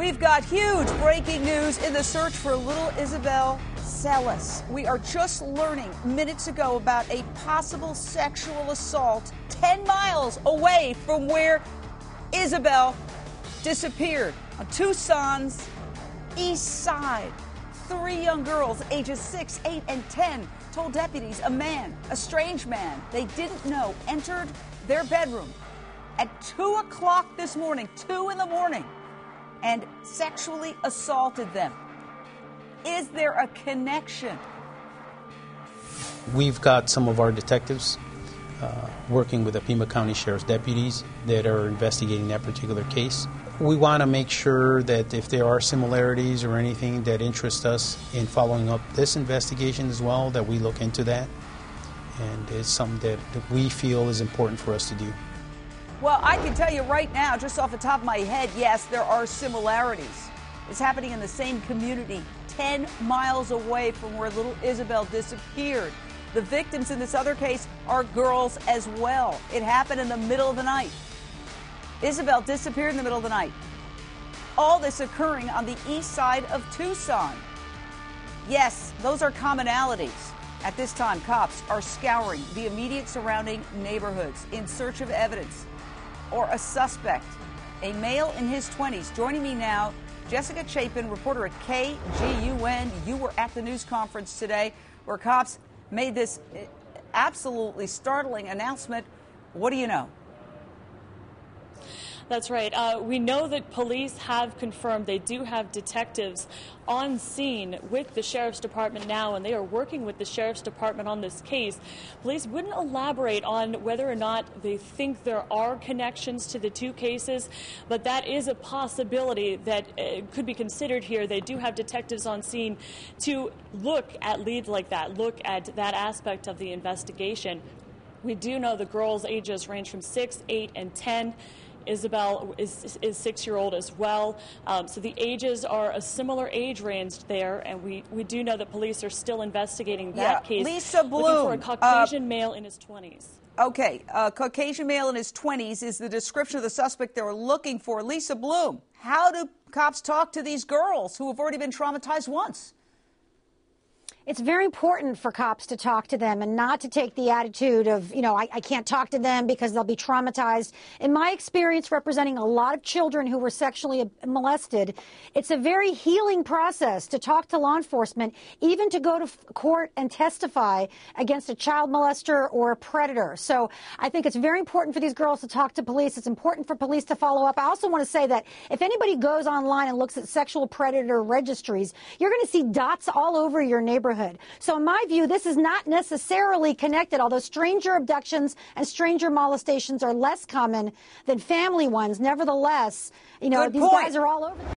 We've got huge breaking news in the search for little Isabel Celis. We are just learning minutes ago about a possible sexual assault 10 miles away from where Isabel disappeared on Tucson's east side. 3 young girls, ages 6, 8, and 10, told deputies a strange man they didn't know, entered their bedroom at 2 o'clock this morning, 2 in the morning, and sexually assaulted them. Is there a connection? We've got some of our detectives working with the Pima County Sheriff's deputies that are investigating that particular case. We want to make sure that if there are similarities or anything that interests us in following up this investigation as well, that we look into that. And it's something that we feel is important for us to do. Well, I can tell you right now, just off the top of my head, yes, there are similarities. It's happening in the same community, 10 miles away from where little Isabel disappeared. The victims in this other case are girls as well. It happened in the middle of the night. Isabel disappeared in the middle of the night. All this occurring on the east side of Tucson. Yes, those are commonalities. At this time, cops are scouring the immediate surrounding neighborhoods in search of evidence or a suspect, a male in his 20s. Joining me now, Jessica Chapin, reporter at KGUN. You were at the news conference today where cops made this absolutely startling announcement. What do you know? That's right. We know that police have confirmed they do have detectives on scene with the Sheriff's Department now, and they are working with the Sheriff's Department on this case. Police wouldn't elaborate on whether or not they think there are connections to the two cases, but that is a possibility that could be considered here. They do have detectives on scene to look at leads like that, look at that aspect of the investigation. We do know the girls' ages range from 6, 8, and 10. Isabel is 6-year-old as well. So the ages are a similar age range there, and we do know that police are still investigating that case. Lisa Bloom, looking for a Caucasian male in his 20s. Okay, a Caucasian male in his 20s is the description of the suspect they were looking for. Lisa Bloom, how do cops talk to these girls who have already been traumatized once? It's very important for cops to talk to them and not to take the attitude of, I can't talk to them because they'll be traumatized. In my experience representing a lot of children who were sexually molested, it's a very healing process to talk to law enforcement, even to go to court and testify against a child molester or a predator. So I think it's very important for these girls to talk to police. It's important for police to follow up. I also want to say that if anybody goes online and looks at sexual predator registries, you're going to see dots all over your neighborhood. So in my view, this is not necessarily connected, although stranger abductions and stranger molestations are less common than family ones. Nevertheless, these guys are all over.